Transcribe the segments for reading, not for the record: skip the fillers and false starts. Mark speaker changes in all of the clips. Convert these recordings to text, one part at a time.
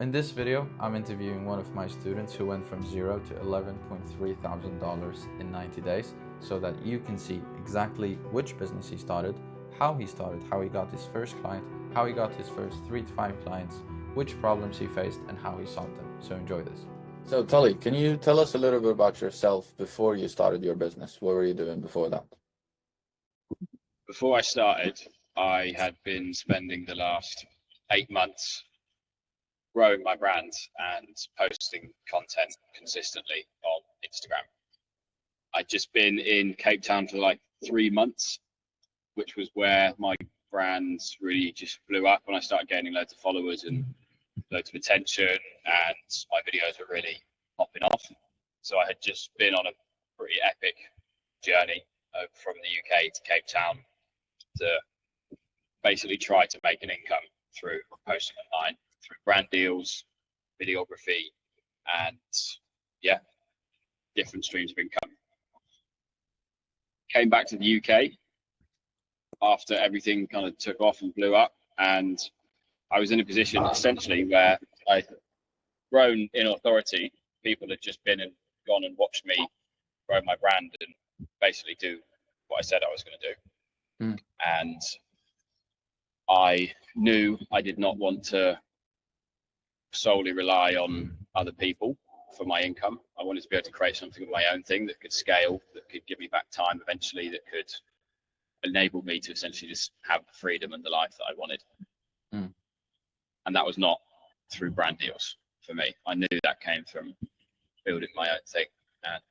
Speaker 1: In this video, I'm interviewing one of my students who went from zero to $11.3 thousand in 90 days so that you can see exactly which business he started, how he got his first client, how he got his first 3 to 5 clients, which problems he faced and how he solved them. So enjoy this. So Tully, can you tell us a little bit about yourself before you started your business? What were you doing before that?
Speaker 2: Before I started, I had been spending the last 8 months growing my brand and posting content consistently on Instagram. I'd just been in Cape Town for like 3 months, which was where my brand really just blew up when I started gaining loads of followers and loads of attention, and my videos were really popping off. So I had just been on a pretty epic journey from the UK to Cape Town to basically try to make an income through posting online, through brand deals, videography, and different streams of income. Came back to the UK after everything kind of took off and blew up, and I was in a position essentially where I'd grown in authority. People had just been and gone and watched me grow my brand and basically do what I said I was going to do. And I knew I did not want to solely rely on other people for my income. I wanted to be able to create something of my own thing that could scale, that could give me back time eventually, that could enable me to essentially just have the freedom and the life that I wanted. And that was not through brand deals for me. I knew that came from building my own thing and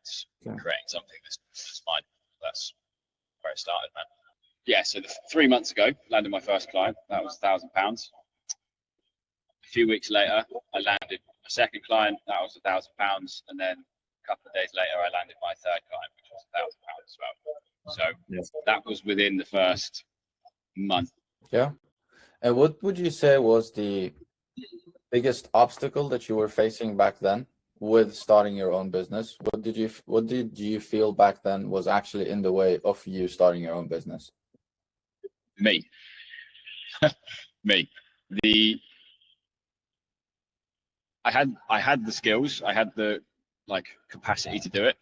Speaker 2: creating something that's mine. That's where I started, man. Yeah, so 3 months ago, landed my first client. That was £1,000. A few weeks later, I landed a second client. That was £1,000, and then a couple of days later, I landed my third client, which was £1,000 as well. So that was within the first month.
Speaker 1: Yeah. And what would you say was the biggest obstacle that you were facing back then with starting your own business? What did you feel back then was actually in the way of you starting your own business?
Speaker 2: Me. I had the skills, I had the capacity to do it.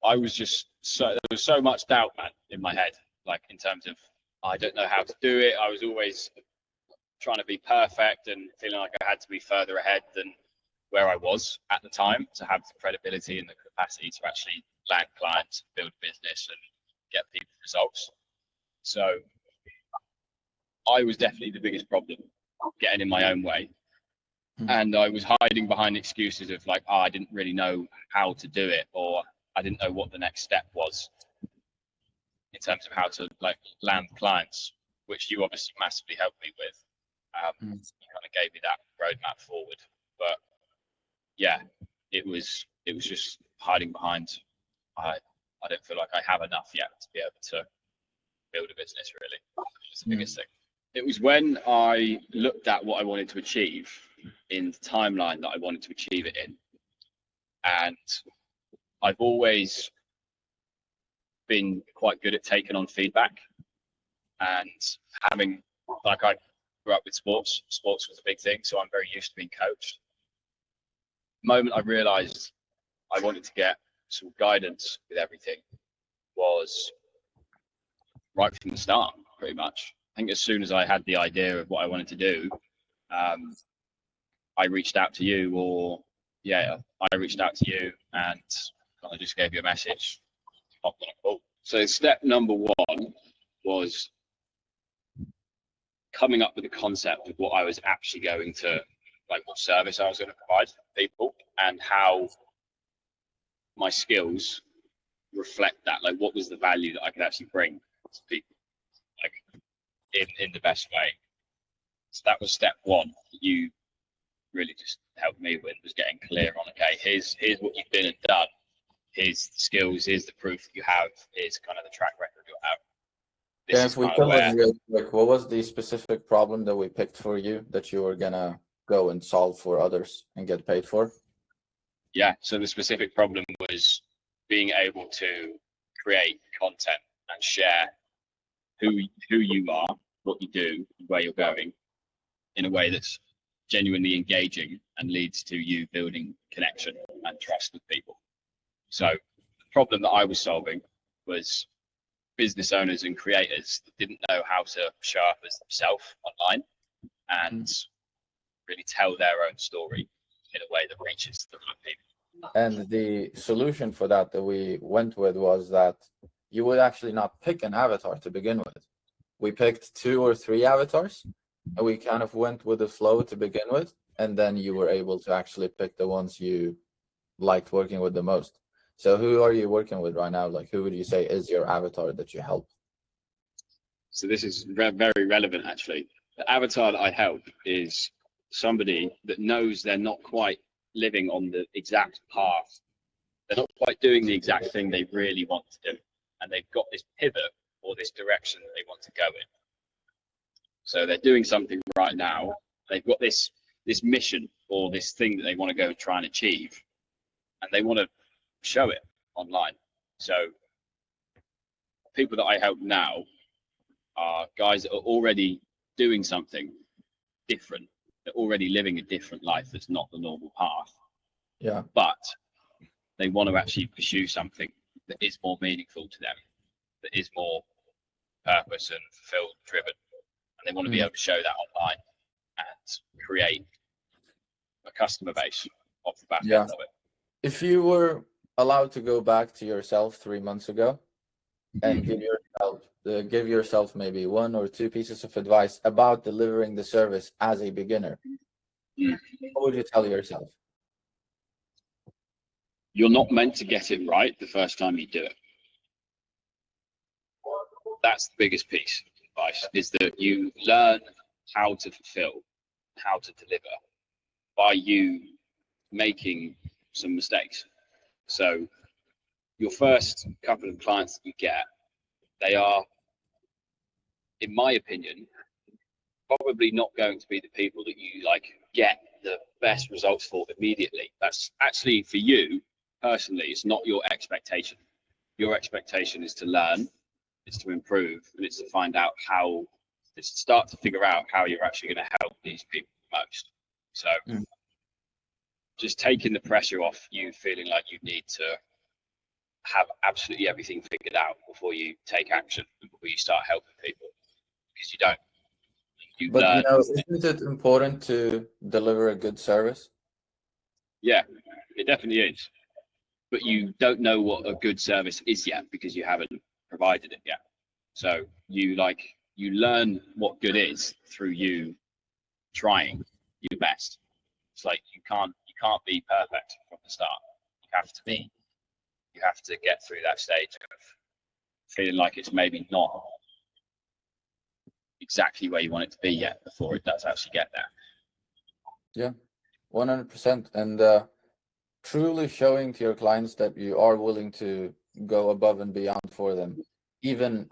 Speaker 2: I was just there was so much doubt, man, in my head, in terms of I don't know how to do it. I was always trying to be perfect and feeling like I had to be further ahead than where I was at the time to have the credibility and the capacity to actually land clients, build business, and get people results. So I was definitely the biggest problem, getting in my own way. And I was hiding behind excuses of I didn't really know how to do it, or I didn't know what the next step was in terms of how to land clients, which you obviously massively helped me with. You kind of gave me that roadmap forward. But yeah, it was just hiding behind. I don't feel like I have enough yet to be able to build a business, really. It's the biggest thing. It was when I looked at what I wanted to achieve in the timeline that I wanted to achieve it in. And I've always been quite good at taking on feedback and having, I grew up with sports. Sports was a big thing, so I'm very used to being coached. The moment I realized I wanted to get some guidance with everything was right from the start, pretty much. I think as soon as I had the idea of what I wanted to do, I reached out to you, I reached out to you and kind of just gave you a message, hopped on a call. So step number one was coming up with the concept of what I was actually going to, what service I was going to provide to people and how my skills reflect that. What was the value that I could actually bring to people, in the best way. So that was step one. You really just helped me with, was getting clear on, okay, here's what you've been and done, here's the skills, here's the proof that you have, here's kind of the track record you have.
Speaker 1: If we tell us real quick, what was the specific problem that we picked for you that you were gonna go and solve for others and get paid for?
Speaker 2: Yeah, so the specific problem was being able to create content and share who you are, what you do, where you're going, in a way that's genuinely engaging and leads to you building connection and trust with people. So the problem that I was solving was business owners and creators that didn't know how to show up as themselves online and really tell their own story in a way that reaches the right people.
Speaker 1: And the solution for that we went with was that you would actually not pick an avatar to begin with. We picked 2 or 3 avatars, and we kind of went with the flow to begin with, and then you were able to actually pick the ones you liked working with the most. So who are you working with right now? Like, who would you say is your avatar that you help?
Speaker 2: So this is very relevant, actually. The avatar that I help is somebody that knows they're not quite living on the exact path. They're not quite doing the exact thing they really want to do. And they've got this pivot or this direction that they want to go in. So they're doing something right now. They've got this mission or this thing that they want to go and try and achieve. And they want to show it online. So people that I help now are guys that are already doing something different. They're already living a different life that's not the normal path.
Speaker 1: Yeah.
Speaker 2: But they want to actually pursue something that is more meaningful to them, that is more purpose and fulfilled driven. And they want to be able to show that online and create a customer base off the back end of it.
Speaker 1: If you were allowed to go back to yourself 3 months ago and give yourself maybe 1 or 2 pieces of advice about delivering the service as a beginner, what would you tell yourself?
Speaker 2: You're not meant to get it right the first time you do it. That's the biggest piece of advice, is that you learn how to fulfill, how to deliver by you making some mistakes. So your first couple of clients that you get, they are, in my opinion, probably not going to be the people that you get the best results for immediately. That's actually, for you personally, it's not your expectation. Your expectation is to learn, it's to improve, and it's to find out it's to start to figure out how you're actually going to help these people most. So just taking the pressure off you feeling like you need to have absolutely everything figured out before you take action and before you start helping people, because you don't.
Speaker 1: But isn't it important to deliver a good service?
Speaker 2: Yeah, it definitely is. But you don't know what a good service is yet because you haven't provided it yet. So you learn what good is through you trying your best. It's like you can't be perfect from the start. You have to get through that stage of feeling like it's maybe not exactly where you want it to be yet before it does actually get there.
Speaker 1: Yeah, 100%. And truly showing to your clients that you are willing to go above and beyond for them, even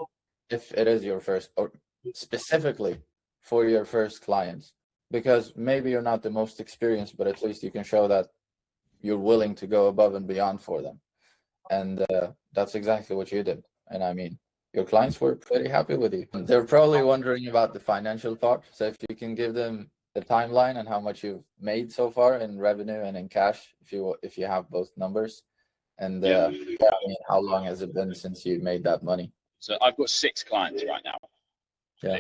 Speaker 1: if it is your first, or specifically for your first clients, because maybe you're not the most experienced, but at least you can show that you're willing to go above and beyond for them. And that's exactly what you did. And I mean, your clients were pretty happy with you. They're probably wondering about the financial part. So if you can give them the timeline and how much you've made so far in revenue and in cash, if you have both numbers, and I mean, how long has it been since you made that money?
Speaker 2: So I've got 6 clients right now.
Speaker 1: Yeah.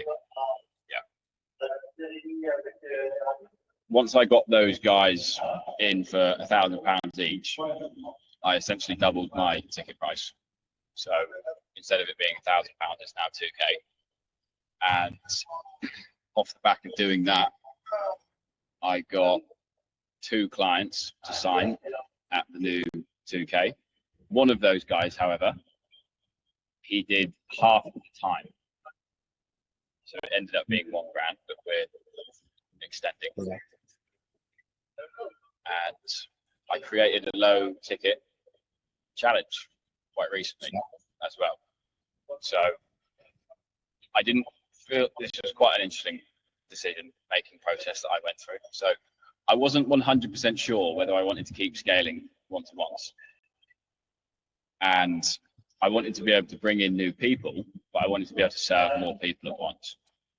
Speaker 2: Once I got those guys in for £1,000 each, I essentially doubled my ticket price. So instead of it being £1,000, it's now 2K. And off the back of doing that, I got 2 clients to sign at the new 2K. One of those guys, however, he did half of the time. So it ended up being £1,000, but we're extending.
Speaker 1: Yeah.
Speaker 2: And I created a low ticket challenge quite recently as well. So I didn't feel, this was quite an interesting decision making process that I went through. So I wasn't 100% sure whether I wanted to keep scaling one-to-ones. And I wanted to be able to bring in new people, but I wanted to be able to serve more people at once,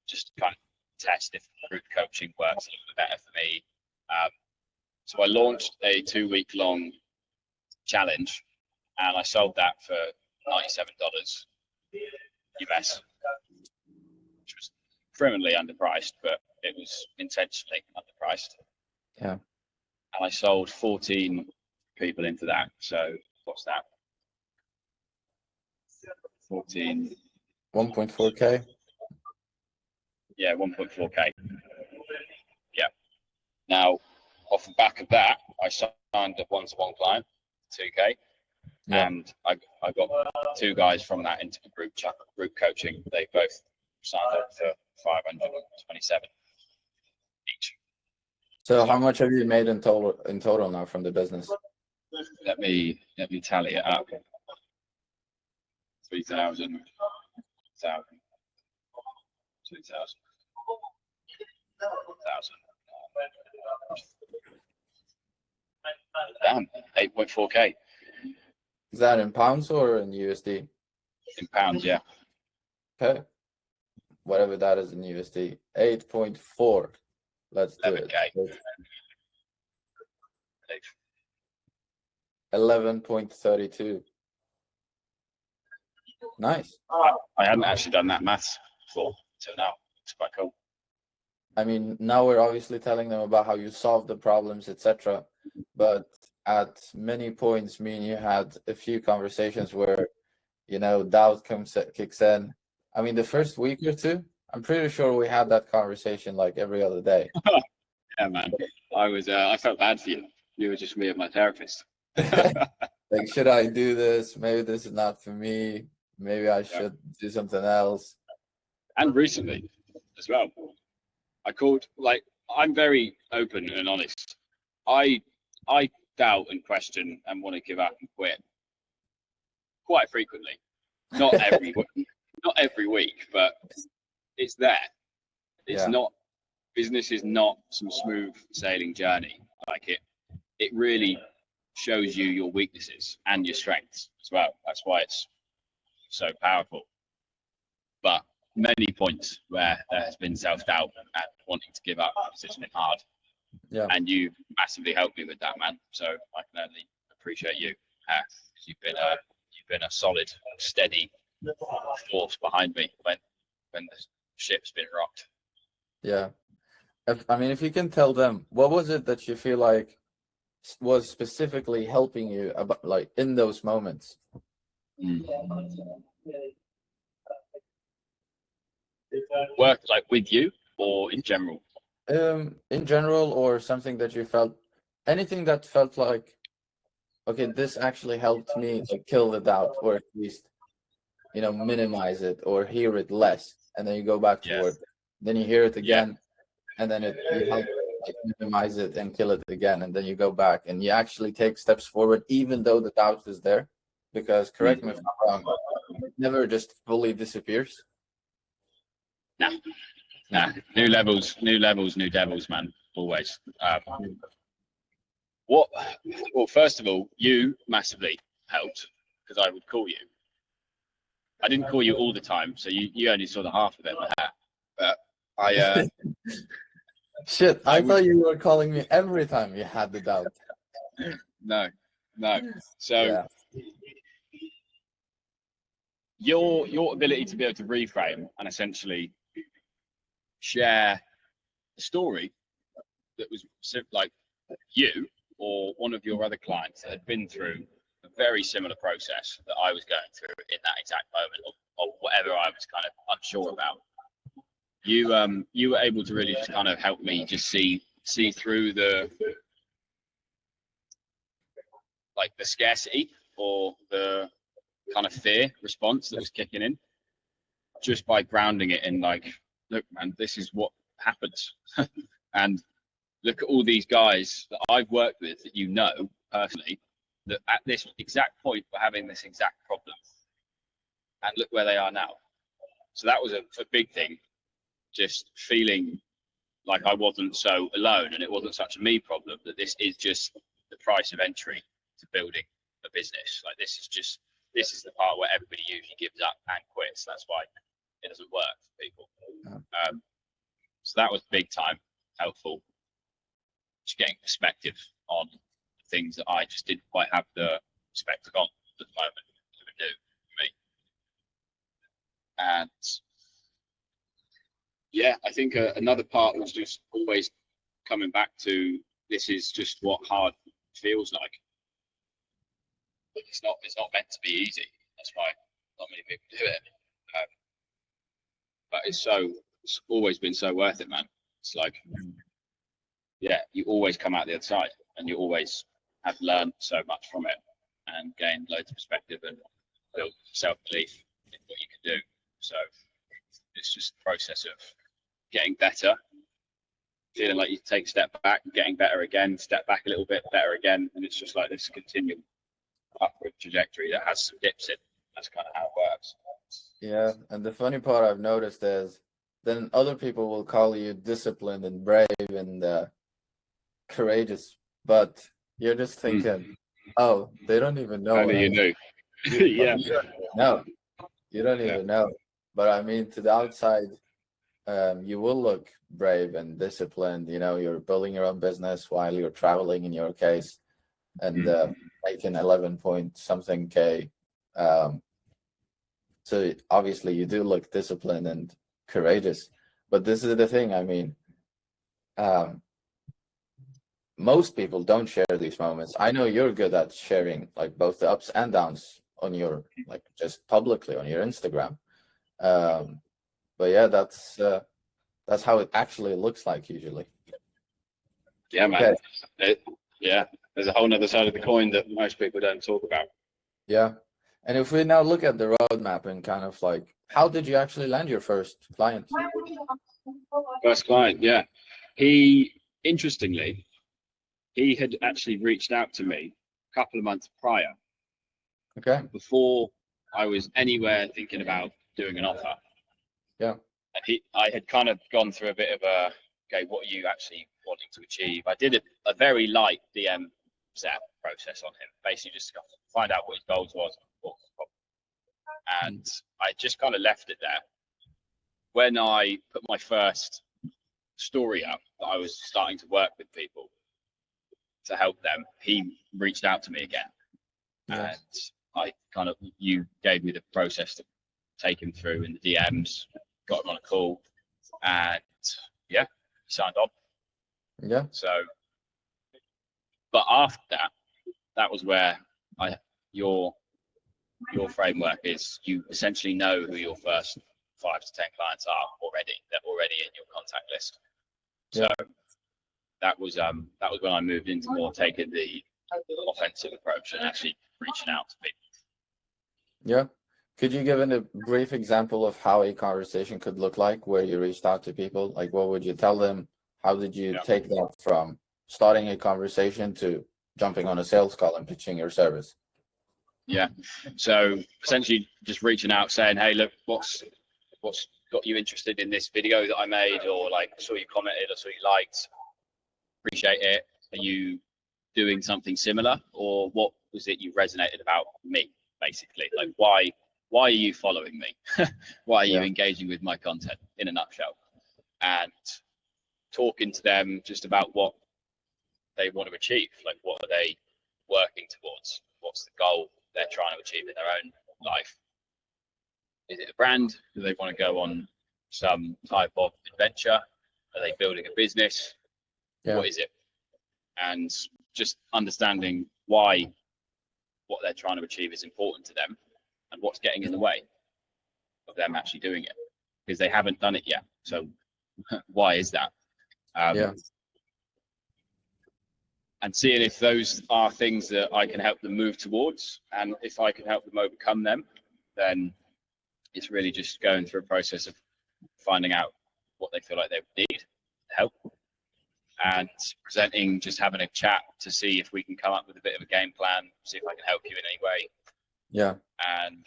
Speaker 2: just to kind of test if group coaching works a little bit better for me. So I launched a 2-week-long challenge, and I sold that for $97 US, which was criminally underpriced, but it was intentionally underpriced.
Speaker 1: Yeah.
Speaker 2: And I sold 14 people into that. So what's that? 14.
Speaker 1: 1.4K.
Speaker 2: Yeah, 1.4K. Yeah. Now, off the back of that, I signed a one-to-one client, 2K.
Speaker 1: Yeah.
Speaker 2: And I got 2 guys from that into group coaching. They both signed up for 527 each.
Speaker 1: So how much have you made in total now from the business?
Speaker 2: Let me tally it up. 3,000, 1,000, 2,000, 1,000. Damn, 8.4K.
Speaker 1: Is that in pounds or in USD?
Speaker 2: In pounds, yeah.
Speaker 1: Okay. Whatever that is in USD. 8.4. Let's do it. 11.32. Nice.
Speaker 2: I hadn't actually done that maths before, so now it's quite cool.
Speaker 1: I mean, now we're obviously telling them about how you solve the problems, etc. But at many points, me and you had a few conversations where, doubt kicks in. I mean, the first week or two, I'm pretty sure we had that conversation like every other day.
Speaker 2: Yeah, man. I felt bad for you. You were just me and my therapist.
Speaker 1: Like, should I do this? Maybe this is not for me. Maybe I should do something else.
Speaker 2: And recently as well. I called, like, I'm very open and honest. I doubt and question and want to give up and quit quite frequently. Not every week, but it's there. It's not, business is not some smooth sailing journey. Like it really shows you your weaknesses and your strengths as well. That's why it's so powerful. But many points where there has been self-doubt and wanting to give up, it's been hard.
Speaker 1: Yeah.
Speaker 2: And you massively helped me with that, man. So I can only appreciate you. You've been a solid, steady force behind me when the ship's been rocked.
Speaker 1: Yeah. If you can tell them, what was it that you feel like was specifically helping you about, like, in those moments?
Speaker 2: Work like with you or in general?
Speaker 1: In general, or something that you felt, anything that felt like, okay, this actually helped me like kill the doubt, or at least, minimize it or hear it less, and then you go back to work. Then you hear it again, and then you help like minimize it and kill it again, and then you go back and you actually take steps forward, even though the doubt is there. Because, correct me if I'm wrong, it never just fully disappears.
Speaker 2: Nah. New levels, new devils, man. Always. Well, first of all, you massively helped because I would call you. I didn't call you all the time, so you only saw the half of it. But I
Speaker 1: Shit, I thought you were calling me every time you had the doubt.
Speaker 2: No. So your ability to be able to reframe and essentially share a story that was like you or one of your other clients that had been through a very similar process that I was going through in that exact moment of whatever I was kind of unsure about. You were able to really just kind of help me just see through the scarcity or the kind of fear response that was kicking in, just by grounding it in like, look, man, this is what happens. And look at all these guys that I've worked with that you know personally, that at this exact point were having this exact problem, and look where they are now. So that was a big thing, just feeling like I wasn't so alone, and it wasn't such a me problem, that this is just the price of entry to building a business. Like this is the part where everybody usually gives up and quits. That's why it doesn't work for people. So that was big time helpful. Just getting perspective on things that I just didn't quite have the perspective on at the moment that would do for me. And yeah, I think another part was just always coming back to this is just what hard feels like. But it's not meant to be easy. That's why not many people do it. But it's always been so worth it, man. It's like, yeah, you always come out the other side, and you always have learned so much from it and gained loads of perspective and built self-belief in what you can do. So it's just a process of getting better, feeling like you take a step back, getting better again, step back a little bit, better again, and it's just like this continual upward trajectory that has some dips in. That's kind of how it works.
Speaker 1: Yeah, and the funny part I've noticed is then other people will call you disciplined and brave and courageous, but you're just thinking, oh, they don't even know.
Speaker 2: Only you knew. Yeah.
Speaker 1: No, you don't
Speaker 2: Yeah.
Speaker 1: even know. But I mean, to the outside, you will look brave and disciplined. You know, you're building your own business while you're traveling in your case, and making 11 point something K. So obviously you do look disciplined and courageous. But this is the thing, I mean, most people don't share these moments. I know you're good at sharing like both the ups and downs on your, like, just publicly on your Instagram. But yeah, that's how it actually looks like usually.
Speaker 2: Yeah, man. Yeah, there's a whole nother side of the coin that most people don't talk about.
Speaker 1: Yeah. And if we now look at the roadmap and kind of like, how did you actually land your first client?
Speaker 2: First client, yeah. He, interestingly, he had actually reached out to me a couple of months prior.
Speaker 1: Okay.
Speaker 2: Before I was anywhere thinking about doing an offer.
Speaker 1: Yeah.
Speaker 2: And I had kind of gone through a bit of a, okay, what are you actually wanting to achieve? I did a very light DM setup process on him, basically just to find out what his goals was, and I just kind of left it there. When I put my first story up that I was starting to work with people to help them, he reached out to me again. Yes. And I kind of, you gave me the process to take him through in the DMs, got him on a call, and yeah, he signed on.
Speaker 1: Yeah.
Speaker 2: So, but after that, that was where your framework is, you essentially know who your first 5 to 10 clients are already. They're already in your contact list. So that was when I moved into more taking the offensive approach and actually reaching out to people. Yeah.
Speaker 1: Could you give a brief example of how a conversation could look like where you reached out to people? Like, what would you tell them? How did you take that from starting a conversation to jumping on a sales call and pitching your service?
Speaker 2: Yeah. So essentially just reaching out saying, hey, look, what's got you interested in this video that I made, or like saw you commented or saw you liked, appreciate it. Are you doing something similar, or what was it you resonated about me, basically? Like, why are you following me? Why are you engaging with my content, in a nutshell? And talking to them just about what they want to achieve, like what are they working towards, what's the goal they're trying to achieve in their own life. Is it a brand? Do they want to go on some type of adventure? Are they building a business? What is it? And just understanding why what they're trying to achieve is important to them and what's getting in the way of them actually doing it, because they haven't done it yet. So why is that? And seeing if those are things that I can help them move towards, and if I can help them overcome them, then it's really just going through a process of finding out what they feel like they need help, and presenting, just having a chat to see if we can come up with a bit of a game plan, see if I can help you in any way.
Speaker 1: Yeah.
Speaker 2: And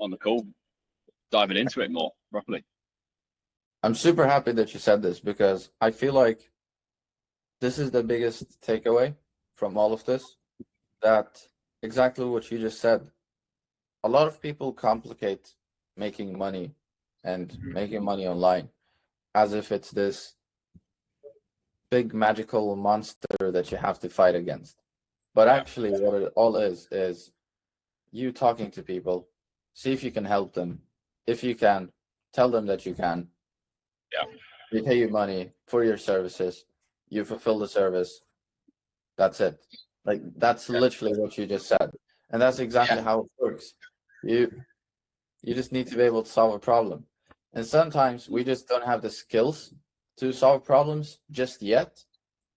Speaker 2: on the call, diving into it more properly.
Speaker 1: I'm super happy that you said this, because I feel like this is the biggest takeaway from all of this, that exactly what you just said. A lot of people complicate making money and making money online as if it's this big magical monster that you have to fight against. But actually, what it all is you talking to people, see if you can help them. If you can, tell them that you can.
Speaker 2: Yeah.
Speaker 1: They pay you money for your services. You fulfill the service. That's it. Like that's literally what you just said, and that's exactly how it works. You you just need to be able to solve a problem, and sometimes we just don't have the skills to solve problems just yet.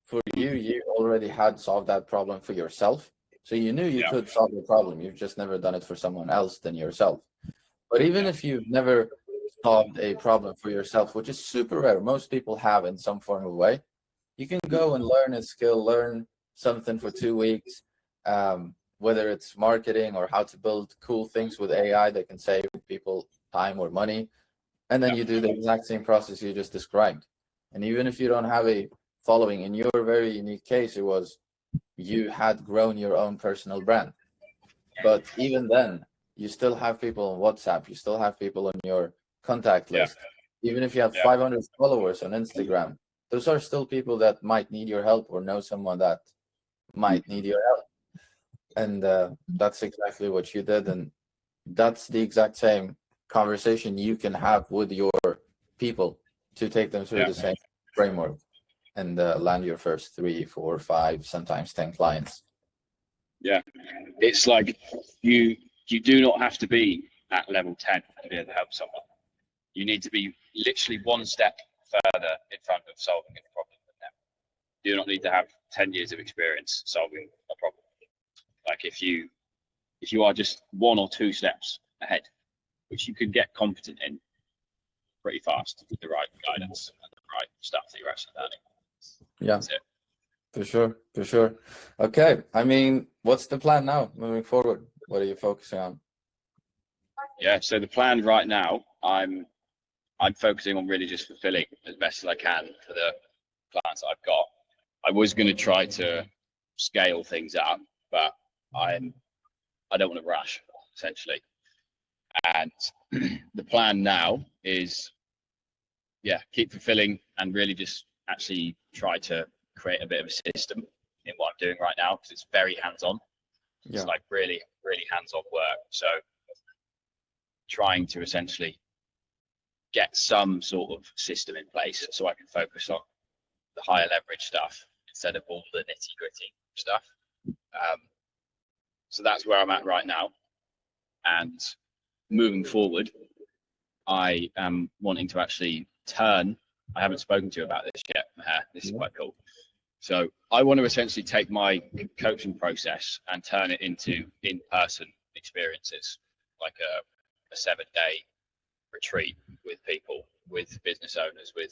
Speaker 1: For you, you already had solved that problem for yourself, so you knew you could solve the problem. You've just never done it for someone else than yourself. But even if you've never solved a problem for yourself, which is super rare, most people have in some form of way, you can go and learn a skill, learn something for 2 weeks, whether it's marketing or how to build cool things with AI that can save people time or money. And then you do the exact same process you just described. And even if you don't have a following, in your very unique case, it was you had grown your own personal brand. But even then, you still have people on WhatsApp, you still have people on your contact list. Even if you have 500 followers on Instagram, those are still people that might need your help or know someone that might need your help. And that's exactly what you did. And that's the exact same conversation you can have with your people to take them through the same framework and land your first 3, 4, 5, sometimes 10 clients.
Speaker 2: Yeah, it's like you do not have to be at level 10 to be able to help someone. You need to be literally one step further in front of solving a problem with them. You do not need to have 10 years of experience solving a problem. Like if you are just 1 or 2 steps ahead, which you can get competent in pretty fast with the right guidance and the right stuff that you're actually learning.
Speaker 1: Yeah.
Speaker 2: That's it.
Speaker 1: For sure, for sure. Okay, I mean, what's the plan now moving forward? What are you focusing on?
Speaker 2: Yeah, so the plan right now, I'm focusing on really just fulfilling as best as I can for the clients I've got. I was going to try to scale things up, but I don't want to rush, essentially. And the plan now is, keep fulfilling and really just actually try to create a bit of a system in what I'm doing right now, because it's very hands-on. It's like really, really hands-on work. So trying to essentially get some sort of system in place so I can focus on the higher leverage stuff instead of all the nitty-gritty stuff. So that's where I'm at right now. And moving forward, I am wanting to actually turn. I haven't spoken to you about this yet. This is quite cool. So I want to essentially take my coaching process and turn it into in-person experiences, like a 7-day retreat with people, with business owners, with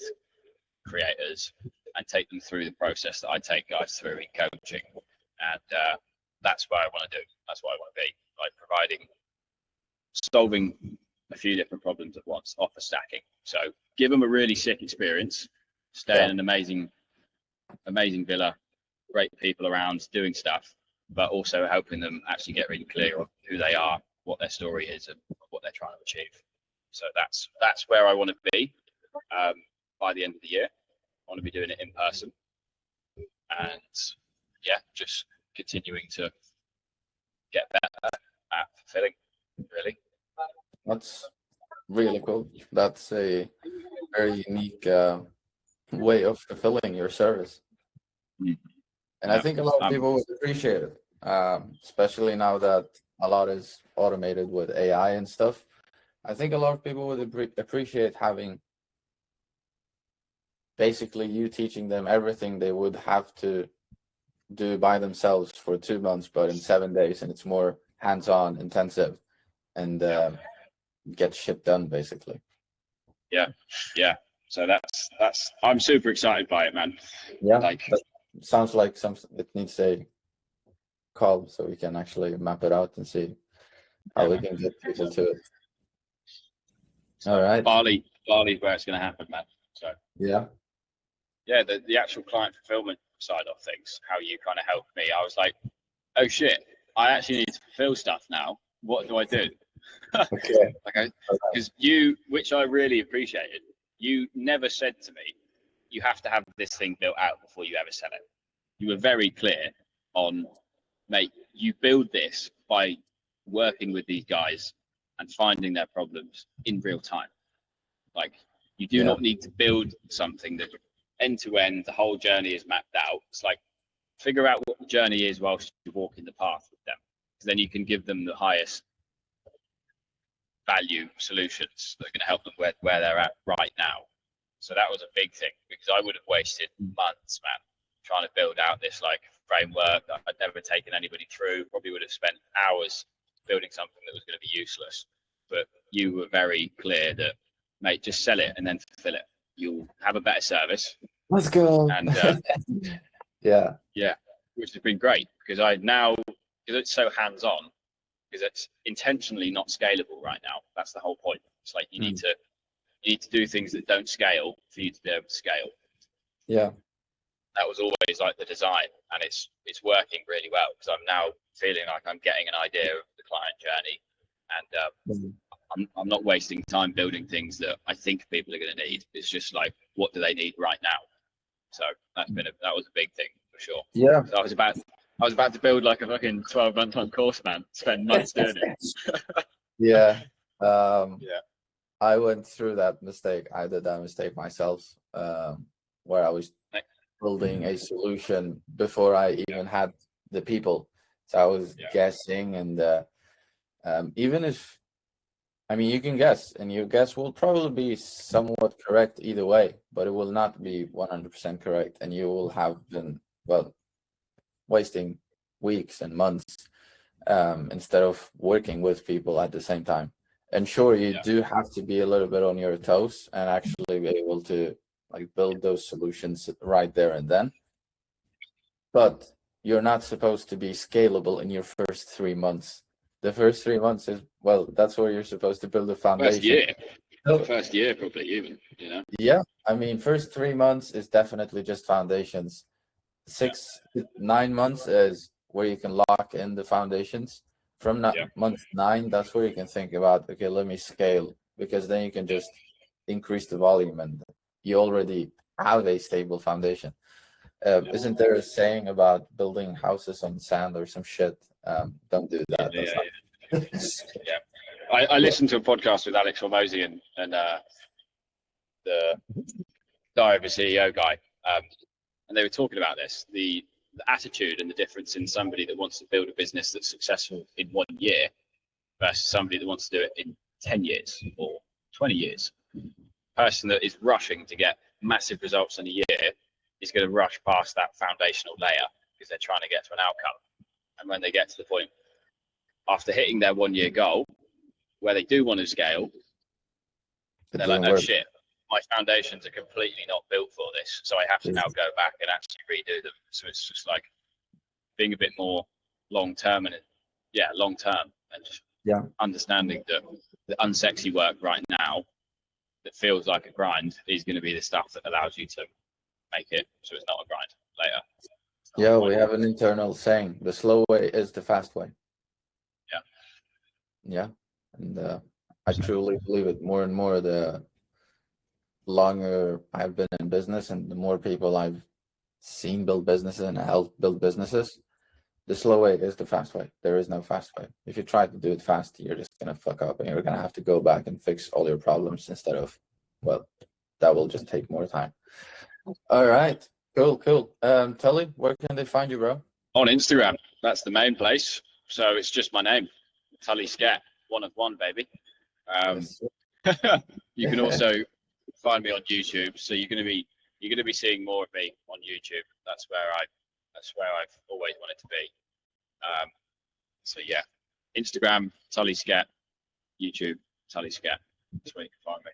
Speaker 2: creators, and take them through the process that I take guys through in coaching. And that's where I want to do. That's what I want to be, like solving a few different problems at once, offer stacking. So give them a really sick experience, stay in an amazing villa, great people around doing stuff, but also helping them actually get really clear on who they are, what their story is, and what they're trying to achieve. So that's where I want to be by the end of the year. I want to be doing it in person, and just continuing to get better at fulfilling, really.
Speaker 1: That's really cool. That's a very unique way of fulfilling your service. And I think a lot of people would appreciate it, especially now that a lot is automated with AI and stuff. I think a lot of people would appreciate having basically you teaching them everything they would have to do by themselves for 2 months, but in 7 days, and it's more hands-on, intensive, and get shit done, basically.
Speaker 2: Yeah. So that's I'm super excited by it, man.
Speaker 1: Yeah, like that sounds like something that needs a call so we can actually map it out and see how we can get people to it. All right.
Speaker 2: Bali's where it's going to happen, man. So
Speaker 1: yeah,
Speaker 2: the actual client fulfillment side of things, how you kind of helped me. I was like, oh shit, I actually need to fulfill stuff now. What do I do?
Speaker 1: Okay.
Speaker 2: Okay, because you, which I really appreciated, you never said to me, you have to have this thing built out before you ever sell it. You were very clear on, mate, you build this by working with these guys and finding their problems in real time. Like, you do
Speaker 1: Yeah.
Speaker 2: not need to build something that end to end, the whole journey is mapped out. It's like, figure out what the journey is whilst you're walking the path with them. Then you can give them the highest value solutions that are going to help them where they're at right now. So that was a big thing, because I would have wasted months, man, trying to build out this like framework that I'd never taken anybody through. Probably would have spent hours building something that was going to be useless. But you were very clear that, mate, just sell it and then fulfill it. You'll have a better service.
Speaker 1: Let's go.
Speaker 2: And
Speaker 1: Yeah.
Speaker 2: yeah, which has been great, because I now, because it's so hands-on, because it's intentionally not scalable right now. That's the whole point. It's like you need to do things that don't scale for you to be able to scale.
Speaker 1: Yeah.
Speaker 2: That was always like the design, and it's working really well, because I'm now feeling like I'm getting an idea of the client journey, and I'm not wasting time building things that I think people are going to need. It's just like, what do they need right now? So that was a big thing for sure.
Speaker 1: Yeah.
Speaker 2: So I was about to build like a fucking 12-month long course, man. Spend months doing it.
Speaker 1: Yeah.
Speaker 2: Yeah.
Speaker 1: I went through that mistake. I did that mistake myself, where I was building a solution before I even had the people. So I was guessing, and even if, I mean, you can guess, and your guess will probably be somewhat correct either way, but it will not be 100% correct, and you will have been, well, wasting weeks and months instead of working with people at the same time. And sure, you do have to be a little bit on your toes and actually be able to like build those solutions right there and then. But you're not supposed to be scalable in your first 3 months. The first 3 months is, well, that's where you're supposed to build a foundation.
Speaker 2: First year, probably even, you know.
Speaker 1: Yeah, I mean, first 3 months is definitely just foundations. 6 to 9 months is where you can lock in the foundations. From month 9, that's where you can think about, okay, let me scale, because then you can just increase the volume and you already have a stable foundation. Isn't there a saying about building houses on sand or some shit? Don't do that.
Speaker 2: I listened to a podcast with Alex Hormozy and the Diver CEO guy, and they were talking about this, the attitude and the difference in somebody that wants to build a business that's successful in 1 year versus somebody that wants to do it in 10 years or 20 years. Person that is rushing to get massive results in a year is going to rush past that foundational layer because they're trying to get to an outcome. And when they get to the point after hitting their 1 year goal where they do want to scale, they're like, no shit, my foundations are completely not built for this. So I have to now go back and actually redo them. So it's just like being a bit more long term and just understanding that the unsexy work right now that feels like a grind is going to be the stuff that allows you to make it so it's not a grind later.
Speaker 1: Yeah, we have an internal saying, the slow way is the fast way. Yeah. And I truly believe it. More and more, the longer I've been in business and the more people I've seen build businesses and helped build businesses, the slow way is the fast way. There is no fast way. If you try to do it fast, you're just going to fuck up and you're going to have to go back and fix all your problems instead of, well, that will just take more time. All right. Cool. Tully, where can they find you, bro?
Speaker 2: On Instagram. That's the main place. So it's just my name, Tully Scat, 1 of 1, baby. You can also find me on YouTube. So you're going to be seeing more of me on YouTube. That's where I've always wanted to be. So yeah, Instagram, Tully Scat, YouTube, Tully Scat. That's where you can find me.